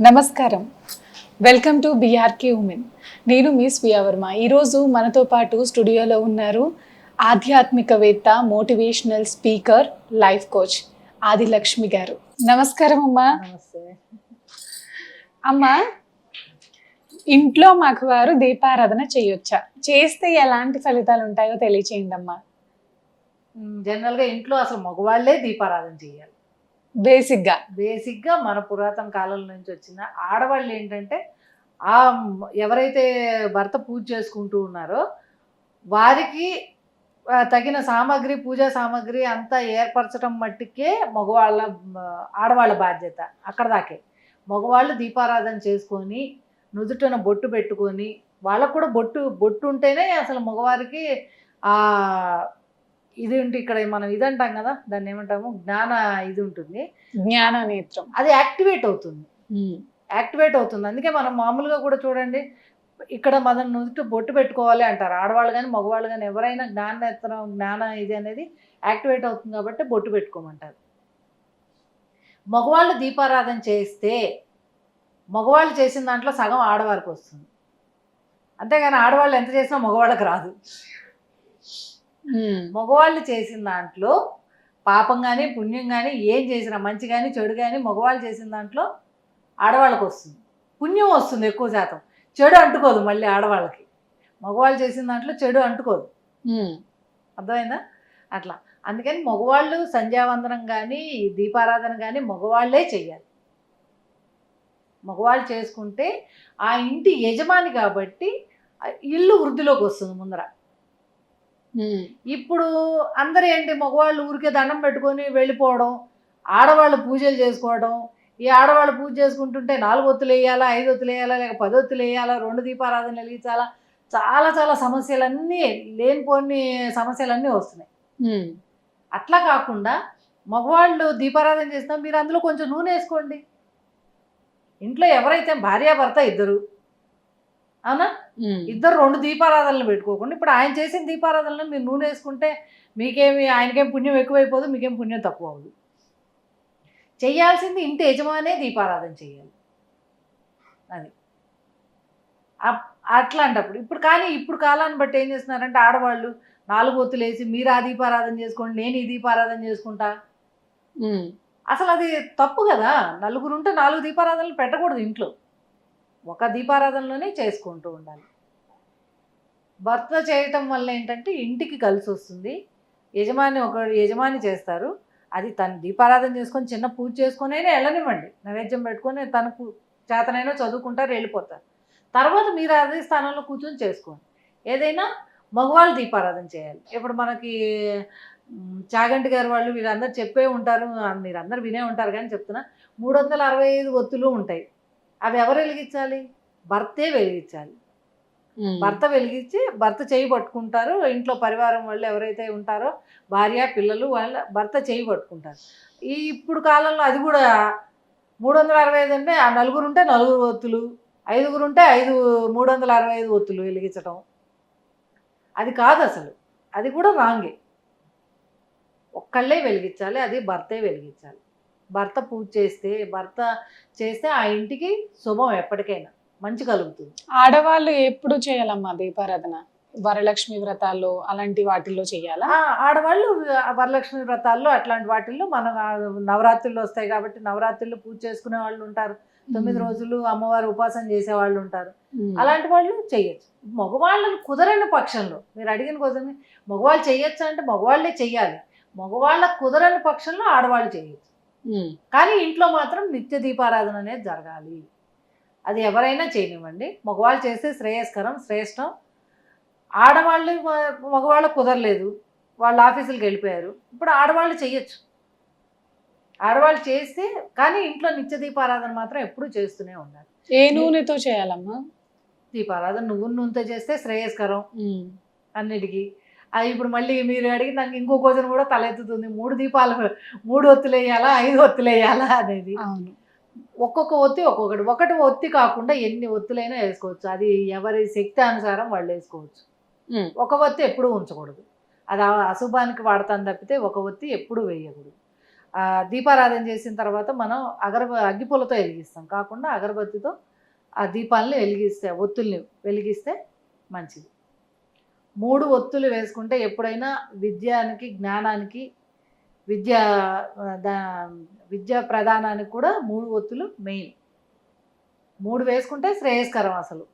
నమస్కారం. Welcome to BRK women. నేను మీ స్వీయ వర్మ. ఈరోజు మనతో పాటు స్టూడియోలో ఉన్నారు ఆధ్యాత్మికవేత్త, motivational speaker, life coach Adilakshmi గారు. నమస్కారం అమ్మా. నమస్తే. అమ్మా, ఇంట్లో మగవారు దీపారాధన చేయొచ్చా? చేస్తే ఎలాంటి ఫలితాలు ఉంటాయో తెలియచేయండి అమ్మా. జనరల్గా ఇంట్లో అసలు మగవాళ్ళే దీపారాధన చేయాలి. బేసిక్గా మన పురాతన కాలం నుంచి వచ్చిన ఆడవాళ్ళు ఏంటంటే ఎవరైతే భర్త పూజ చేసుకుంటూ ఉన్నారో వారికి తగిన సామాగ్రి, పూజా సామాగ్రి అంతా ఏర్పరచడం మట్టుకే ఆడవాళ్ళ బాధ్యత. అక్కడ దాకే మగవాళ్ళు దీపారాధన చేసుకొని నుదుటన బొట్టు పెట్టుకొని, వాళ్ళకు కూడా బొట్టు ఉంటేనే అసలు మగవారికి ఇది ఉంటే ఇక్కడ మనం ఇది అంటాం కదా, దాన్ని ఏమంటాము, ఇది ఉంటుంది, జ్ఞాన నేత్రం, అది యాక్టివేట్ అవుతుంది. అందుకే మనం మామూలుగా కూడా చూడండి, ఇక్కడ మనం నుదుట బొట్టు పెట్టుకోవాలి అంటారు ఆడవాళ్ళు కానీ మగవాళ్ళు కానీ. ఎవరైనా జ్ఞాన ఇది అనేది యాక్టివేట్ అవుతుంది కాబట్టి బొట్టు పెట్టుకోమంటారు. మగవాళ్ళు దీపారాధన చేస్తే మగవాళ్ళు చేసిన దాంట్లో సగం ఆడవారికి వస్తుంది. అంతేగాని ఆడవాళ్ళు ఎంత చేసినా మగవాళ్ళకి రాదు. మగవాళ్ళు చేసిన దాంట్లో పాపం కానీ పుణ్యం కానీ ఏం చేసినా, మంచి కానీ చెడు కానీ మగవాళ్ళు చేసిన దాంట్లో ఆడవాళ్ళకి వస్తుంది. పుణ్యం వస్తుంది ఎక్కువ శాతం, చెడు అంటుకోదు మళ్ళీ ఆడవాళ్ళకి. మగవాళ్ళు చేసిన దాంట్లో చెడు అంటుకోదు. అర్థమైందా? అట్లా అందుకని మగవాళ్ళు సంధ్యావందనం కానీ దీపారాధన కానీ మగవాళ్ళే చెయ్యాలి. మగవాళ్ళు చేసుకుంటే ఆ ఇంటి యజమాని కాబట్టి ఇల్లు వృద్ధిలోకి వస్తుంది ముందర. ఇప్పుడు అందరూ ఏంటి, మగవాళ్ళు ఊరికే దండం పెట్టుకొని వెళ్ళిపోవడం, ఆడవాళ్ళు పూజలు చేసుకోవడం. ఈ ఆడవాళ్ళు పూజ చేసుకుంటుంటే 4 ఒత్తులు వేయాలా, 5 ఒత్తులు వేయాలా, లేక 10 ఒత్తులు వేయాలా, 2 దీపారాధన వెలిగించాలా, చాలా చాలా సమస్యలన్నీ, లేనిపోని సమస్యలన్నీ వస్తున్నాయి. అట్లా కాకుండా మగవాళ్ళు దీపారాధన చేసినా మీరు అందులో కొంచెం నూనె వేసుకోండి. ఇంట్లో ఎవరైతే భార్యాభర్త ఇద్దరు, అవునా, ఇద్దరు 2 దీపారాధనలు పెట్టుకోకుండా ఇప్పుడు ఆయన చేసిన దీపారాధనలు మీరు నూనె వేసుకుంటే ఆయనకేం పుణ్యం ఎక్కువైపోదు, మీకేం పుణ్యం తక్కువ అవ్వదు. చేయాల్సింది ఇంటి యజమానే దీపారాధన చేయాలి. అది అట్లాంటప్పుడు ఇప్పుడు కాలాన్ని బట్టి ఏం చేస్తున్నారంటే ఆడవాళ్ళు 4 ఒత్తులు వేసి మీరు ఆ దీపారాధన చేసుకోండి, నేను ఈ దీపారాధన చేసుకుంటా. అసలు అది తప్పు కదా. నలుగురు ఉంటే 4 దీపారాధనలు పెట్టకూడదు ఇంట్లో. ఒక దీపారాధనలోనే చేసుకుంటూ ఉండాలి. భర్త చేయటం వల్ల ఏంటంటే ఇంటికి కలిసి వస్తుంది. యజమాని చేస్తారు. అది తను దీపారాధన చేసుకొని చిన్న పూజ చేసుకునైనా వెళ్ళనివ్వండి, నైవేద్యం పెట్టుకొని తనకు చేతనైనా చదువుకుంటారు, వెళ్ళిపోతారు. తర్వాత మీరు అదే స్థానంలో కూర్చొని చేసుకోండి. ఏదైనా మగవాళ్ళు దీపారాధన చేయాలి. ఇప్పుడు మనకి చాగంటి గారు వాళ్ళు వీళ్ళందరూ చెప్పే ఉంటారు, మీరందరూ వినే ఉంటారు కానీ చెప్తున్నా, 365 ఒత్తులు ఉంటాయి. అవి ఎవరు వెలిగించాలి? భర్తే వెలిగించాలి. భర్త వెలిగించి భర్త చేయి పట్టుకుంటారు. ఇంట్లో పరివారం వాళ్ళు ఎవరైతే ఉంటారో భార్య పిల్లలు వాళ్ళ భర్త చేయి పట్టుకుంటారు. ఇప్పుడు కాలంలో అది కూడా 365 అంటే ఆ నలుగురు ఉంటే 4 ఒత్తులు, 5గురు ఉంటే 365 ఒత్తులు వెలిగించటం అది కాదు అసలు. అది కూడా రాంగే. ఒక్కళ్ళే వెలిగించాలి, అది భర్తే వెలిగించాలి. భర్త పూజ చేస్తే ఆ ఇంటికి శుభం ఎప్పటికైనా మంచి కలుగుతుంది. ఆడవాళ్ళు ఎప్పుడు చేయాలమ్మా దీపారాధన? వరలక్ష్మి వ్రతాల్లో అలాంటి వాటిల్లో చేయాలా? ఆడవాళ్ళు వరలక్ష్మి వ్రతాల్లో అట్లాంటి వాటిల్లో మన నవరాత్రులు వస్తాయి కాబట్టి నవరాత్రులు పూజ చేసుకునే వాళ్ళు ఉంటారు. 9 రోజులు అమ్మవారు ఉపాసన చేసే వాళ్ళు ఉంటారు. అలాంటి వాళ్ళు చెయ్యొచ్చు. మగవాళ్ళని కుదరని పక్షంలో, మీరు అడిగిన కోసం మగవాళ్ళు చెయ్యొచ్చు అంటే మగవాళ్ళే చెయ్యాలి. మగవాళ్ళ కుదరని పక్షంలో ఆడవాళ్ళు చేయొచ్చు. కానీ ఇంట్లో మాత్రం నిత్య దీపారాధన అనేది జరగాలి. అది ఎవరైనా చేయనివ్వండి. మగవాళ్ళు చేస్తే శ్రేయస్కరం, శ్రేష్టం. మగవాళ్ళకు కుదరలేదు, వాళ్ళు ఆఫీసులకు వెళ్ళిపోయారు, ఇప్పుడు ఆడవాళ్ళు చెయ్యొచ్చు. ఆడవాళ్ళు చేస్తే కానీ ఇంట్లో నిత్య దీపారాధన మాత్రం ఎప్పుడూ చేస్తూనే ఉండాలి. ఏ నూనెతో చేయాలమ్మా దీపారాధన? నువ్వుల నూనెతో చేస్తే శ్రేయస్కరం అన్నిటికీ. అది ఇప్పుడు మళ్ళీ మీరు అడిగిన దానికి ఇంకో క్వశ్చన్ కూడా తలెత్తుతుంది. 3 ఒత్తులు వేయాలా, 5 ఒత్తులు వేయాలా అనేది. ఒక్కొక్క ఒత్తి ఒకటి ఒత్తి కాకుండా ఎన్ని ఒత్తులైనా వేసుకోవచ్చు. అది ఎవరి శక్తి అనుసారం వాళ్ళు వేసుకోవచ్చు. ఒక ఒత్తి ఎప్పుడూ ఉంచకూడదు. అది అశుభానికి వాడతాను తప్పితే ఒక ఒత్తి ఎప్పుడూ వేయకూడదు. దీపారాధన చేసిన తర్వాత మనం అగ్గిపుల్లతో వెలిగిస్తాం, కాకుండా అగరబత్తితో ఆ దీపాలని ఒత్తుల్ని వెలిగిస్తే మంచిది. 3 ఒత్తులు వేసుకుంటే ఎప్పుడైనా జ్ఞానానికి, విద్యా విద్యా ప్రదానానికి కూడా 3 ఒత్తులు మెయిన్. 3 వేసుకుంటే శ్రేయస్కరం అసలు.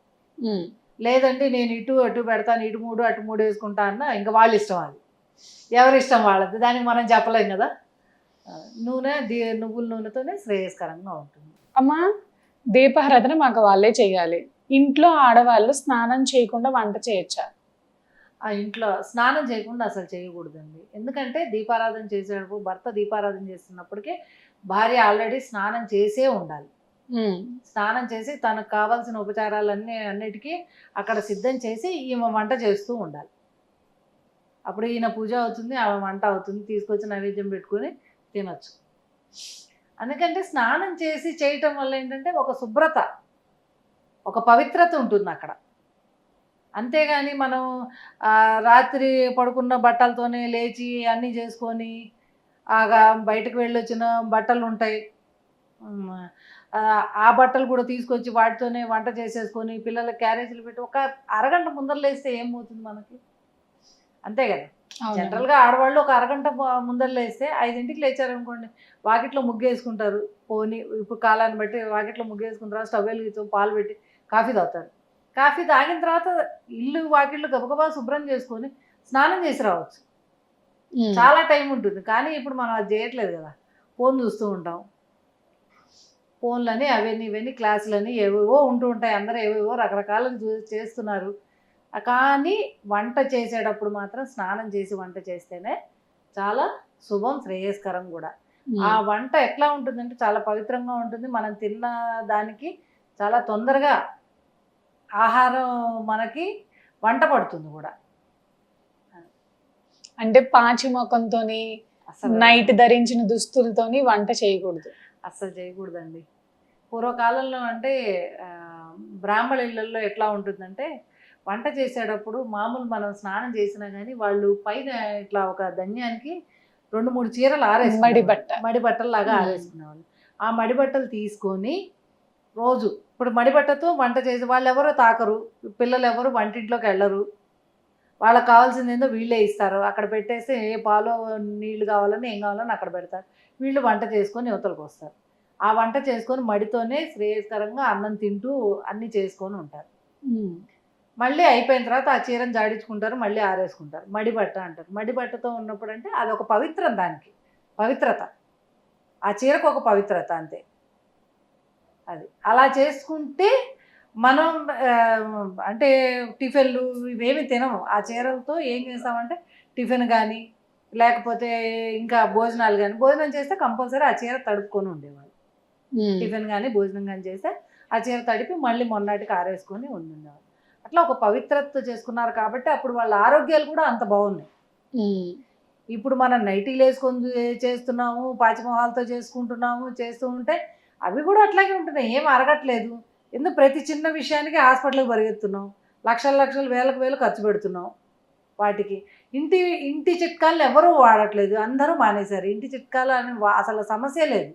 లేదంటే నేను ఇటు అటు పెడతాను, ఇటు 3 అటు 3 వేసుకుంటా అన్న ఇంకా వాళ్ళ ఇష్టం, అది ఎవరి ఇష్టం వాళ్ళది, దానికి మనం చెప్పలేం కదా. నువ్వుల నూనెతోనే శ్రేయస్కరంగా ఉంటుంది. అమ్మా, దీపారాధన మాకు వాళ్ళే చేయాలి, ఇంట్లో ఆడవాళ్ళు స్నానం చేయకుండా వంట చేయొచ్చా? ఆ ఇంట్లో స్నానం చేయకుండా అసలు చేయకూడదండి. ఎందుకంటే దీపారాధన చేసేటప్పుడు భర్త దీపారాధన చేస్తున్నప్పటికీ భార్య ఆల్రెడీ స్నానం చేసే ఉండాలి. స్నానం చేసి తనకు కావాల్సిన అన్నిటికీ అక్కడ సిద్ధం చేసి ఈమె వంట చేస్తూ ఉండాలి. అప్పుడు ఈయన పూజ అవుతుంది, ఆమె వంట అవుతుంది, తీసుకొచ్చి నైవేద్యం పెట్టుకుని తినొచ్చు. ఎందుకంటే స్నానం చేసి చేయటం వల్ల ఏంటంటే ఒక శుభ్రత, ఒక పవిత్రత ఉంటుంది అక్కడ. అంతేగాని మనం రాత్రి పడుకున్న బట్టలతోనే లేచి అన్నీ చేసుకొని బయటకు వెళ్ళొచ్చిన బట్టలు ఉంటాయి, ఆ బట్టలు కూడా తీసుకొచ్చి వాటితోనే వంట చేసేసుకొని పిల్లలకి క్యారేజీలు పెట్టి ఒక అరగంట ముందర లేస్తే ఏం పోతుంది మనకి, అంతే కదా. జనరల్గా ఆడవాళ్ళు ఒక అరగంట ముందర లేస్తే 5ంటికి లేచారనుకోండి, వాకిట్లో ముగ్గేసుకుంటారు. ఇప్పుడు కాలాన్ని బట్టి వాకిట్లో ముగ్గేసుకున్న తర్వాత స్టవ్ వెలిగించు, పాలు పెట్టి కాఫీ తాగుతారు. కాఫీ తాగిన తర్వాత ఇల్లు వాకిళ్ళు గబగబా శుభ్రం చేసుకొని స్నానం చేసి రావచ్చు. చాలా టైం ఉంటుంది. కానీ ఇప్పుడు మనం అది చేయట్లేదు కదా, ఫోన్ చూస్తూ ఉంటాం. ఫోన్లని అవన్నీ ఇవన్నీ క్లాసులని ఏవేవో ఉంటూ ఉంటాయి, అందరూ ఏవేవో రకరకాలను చేస్తున్నారు. కానీ వంట చేసేటప్పుడు మాత్రం స్నానం చేసి వంట చేస్తేనే చాలా శుభం, శ్రేయస్కరం కూడా. ఆ వంట ఎట్లా ఉంటుందంటే చాలా పవిత్రంగా ఉంటుంది. మనం తిన్న దానికి చాలా తొందరగా ఆహారం మనకి వంట పడుతుంది కూడా. అంటే పాచి ముఖంతోని అసలు నైట్ ధరించిన దుస్తులతోని వంట చేయకూడదు, అస్సలు చేయకూడదండి. పూర్వకాలంలో అంటే బ్రాహ్మణ ఇళ్ళల్లో ఎట్లా ఉంటుందంటే వంట చేసేటప్పుడు మామూలు మనం స్నానం చేసినా కానీ వాళ్ళు పైన ఇట్లా ఒక ధన్యానికి 2-3 చీరలు మడి బట్టల్లాగా ఆరేసుకునేవాళ్ళు. ఆ మడి బట్టలు తీసుకొని రోజు ఇప్పుడు మడి బట్టతో వంట చేసి వాళ్ళు ఎవరో తాకరు, పిల్లలు ఎవరు వంటింట్లోకి వెళ్ళరు, వాళ్ళకి కావాల్సింది ఏందో వీళ్ళే ఇస్తారు. అక్కడ పెట్టేస్తే ఏ పాలో నీళ్లు కావాలని ఏం కావాలని అక్కడ పెడతారు. వీళ్ళు వంట చేసుకొని యువతలకు వస్తారు. ఆ వంట చేసుకొని మడితోనే శ్రేయస్కరంగా అన్నం తింటూ అన్నీ చేసుకొని ఉంటారు. మళ్ళీ అయిపోయిన తర్వాత ఆ చీరను జాడించుకుంటారు, మళ్ళీ ఆరేసుకుంటారు. మడి బట్ట అంటారు. మడి బట్టతో ఉన్నప్పుడు అంటే అదొక పవిత్రం, దానికి పవిత్రత, ఆ చీరకు ఒక పవిత్రత అంతే. అది అలా చేసుకుంటే మనం అంటే టిఫిన్లు ఇవేమి తినము. ఆ చీరలతో ఏం చేస్తామంటే టిఫిన్ కానీ లేకపోతే ఇంకా భోజనాలు కానీ, భోజనం చేస్తే కంపల్సరీ ఆ చీర తడుపుకొని ఉండేవాళ్ళు. టిఫిన్ కానీ భోజనం కానీ చేస్తే ఆ చీర తడిపి మళ్ళీ మొన్నటికి ఆరేసుకొని ఉండేవాళ్ళు. అట్లా ఒక పవిత్రత చేసుకున్నారు కాబట్టి అప్పుడు వాళ్ళ ఆరోగ్యాలు కూడా అంత బాగున్నాయి. ఇప్పుడు మనం నైటీలు వేసుకొని చేస్తున్నాము, పాచిమొహాలతో చేసుకుంటున్నాము, చేస్తూ ఉంటే అవి కూడా అట్లాగే ఉంటున్నాయి, ఏం అరగట్లేదు. ఎందుకు ప్రతి చిన్న విషయానికి హాస్పిటల్కి పరిగెత్తున్నాం, లక్షలు వేలకు ఖర్చు పెడుతున్నాం వాటికి. ఇంటి చిట్కాలను ఎవరూ వాడట్లేదు, అందరూ మానేశారు. ఇంటి చిట్కాలు అని అసలు సమస్య లేదు.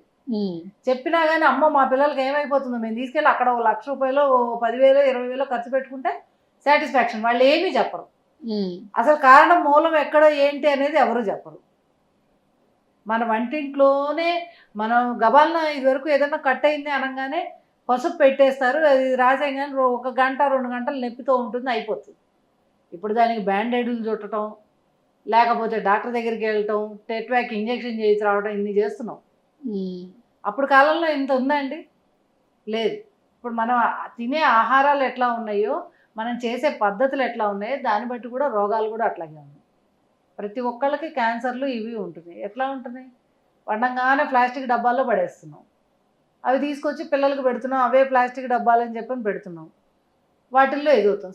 చెప్పినా కానీ అమ్మ మా పిల్లలకి ఏమైపోతుందో, మేము తీసుకెళ్ళి అక్కడ ₹1,00,000 10,000 20,000 ఖర్చు పెట్టుకుంటే సాటిస్ఫాక్షన్, వాళ్ళు ఏమీ చెప్పరు. అసలు కారణం మూలం ఎక్కడ ఏంటి అనేది ఎవరు చెప్పరు. మన వంటింట్లోనే మనం గబాలన ఇదివరకు ఏదైనా కట్ అయింది అనగానే పసుపు పెట్టేస్తారు, అది రాసేయగానే 1 గంట 2 గంటలు నొప్పితో ఉంటుంది, అయిపోతుంది. ఇప్పుడు దానికి బ్యాండేడ్లు చుట్టడం, లేకపోతే డాక్టర్ దగ్గరికి వెళ్ళటం, టెట్వాక్ ఇంజెక్షన్ చేసి రావడం, ఇన్ని చేస్తున్నాం. అప్పుడు కాలంలో ఇంత ఉందండి, లేదు. ఇప్పుడు మనం తినే ఆహారాలు ఎట్లా ఉన్నాయో, మనం చేసే పద్ధతులు ఎట్లా ఉన్నాయో దాన్ని బట్టి కూడా రోగాలు కూడా అట్లాగే ఉన్నాయి. ప్రతి ఒక్కళ్ళకి క్యాన్సర్లు ఇవి ఉంటున్నాయి. ఎట్లా ఉంటున్నాయి? వండంగానే ప్లాస్టిక్ డబ్బాల్లో పడేస్తున్నాం, అవి తీసుకొచ్చి పిల్లలకు పెడుతున్నాం, అవే ప్లాస్టిక్ డబ్బాలు అని చెప్పని పెడుతున్నాం, వాటిల్లో ఎదుగుతాం.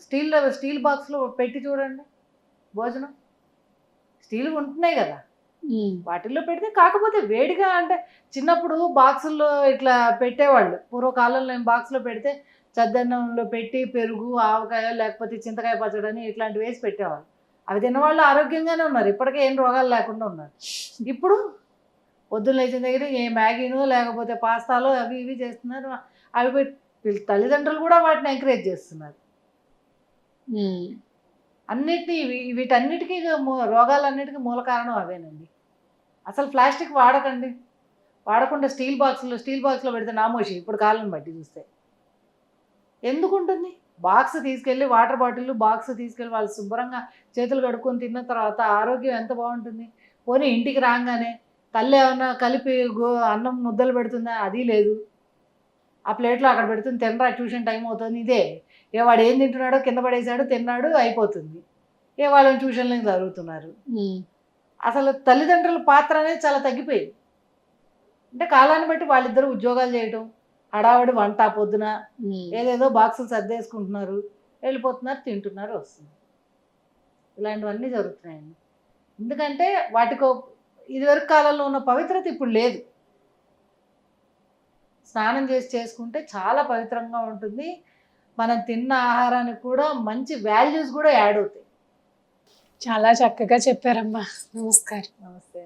స్టీల్ బాక్స్లో పెట్టి చూడండి భోజనం, స్టీల్ ఉంటున్నాయి కదా, వాటిల్లో పెడితే కాకపోతే వేడిగా. అంటే చిన్నప్పుడు బాక్సుల్లో ఇట్లా పెట్టేవాళ్ళు, పూర్వకాలంలో బాక్స్లో పెడితే చద్దన్నంలో పెట్టి పెరుగు, ఆవకాయ, లేకపోతే చింతకాయ పచ్చడని ఇట్లాంటివి వేసి పెట్టేవాళ్ళు. అవి తిన్నవాళ్ళు ఆరోగ్యంగానే ఉన్నారు, ఇప్పటికే ఏం రోగాలు లేకుండా ఉన్నారు. ఇప్పుడు పొద్దున్న లేచిన దగ్గర ఏ మ్యాగీనో లేకపోతే పాస్తాలో అవి ఇవి చేస్తున్నారు. అవి తల్లిదండ్రులు కూడా వాటిని ఎంకరేజ్ చేస్తున్నారు. అన్నిటినీ వీటన్నిటికీ రోగాలన్నిటికీ మూల కారణం అవేనండి. అసలు ప్లాస్టిక్ వాడకండి, వాడకుండా స్టీల్ బాక్స్లో పెడితే నామోషి ఇప్పుడు కాలం బట్టి చూస్తే. ఎందుకుంటుంది? బాక్స్ తీసుకెళ్ళి వాటర్ బాటిల్ బాక్స్ తీసుకెళ్ళి వాళ్ళు శుభ్రంగా చేతులు కడుక్కొని తిన్న తర్వాత ఆరోగ్యం ఎంత బాగుంటుంది. పోనీ ఇంటికి రాగానే తల్లి ఏమన్నా కలిపి అన్నం ముద్దలు పెడుతుందా? అది లేదు. ఆ ప్లేట్లో అక్కడ పెడుతుంది, తినరా ట్యూషన్ టైం అవుతుంది. ఇదే వాడు ఏం తింటున్నాడో కింద పడేసాడు, తిన్నాడు, అయిపోతుంది. వాళ్ళని ట్యూషన్లకు జరుగుతున్నారు. అసలు తల్లిదండ్రుల పాత్ర అనేది చాలా తగ్గిపోయింది. అంటే కాలాన్ని బట్టి వాళ్ళిద్దరూ ఉద్యోగాలు చేయటం, హడావడి వంట పొద్దున ఏదేదో బాక్సులు సర్దేసుకుంటున్నారు, వెళ్ళిపోతున్నారు, తింటున్నారు, వస్తున్నారు. ఇలాంటివన్నీ జరుగుతున్నాయండి. ఎందుకంటే వాటికో ఇదివరకు కాలంలో ఉన్న పవిత్రత ఇప్పుడు లేదు. స్నానం చేసుకుంటే చాలా పవిత్రంగా ఉంటుంది. మనం తిన్న ఆహారానికి కూడా మంచి వాల్యూస్ కూడా యాడ్ అవుతాయి. చాలా చక్కగా చెప్పారమ్మా. నమస్కారం. నమస్తే.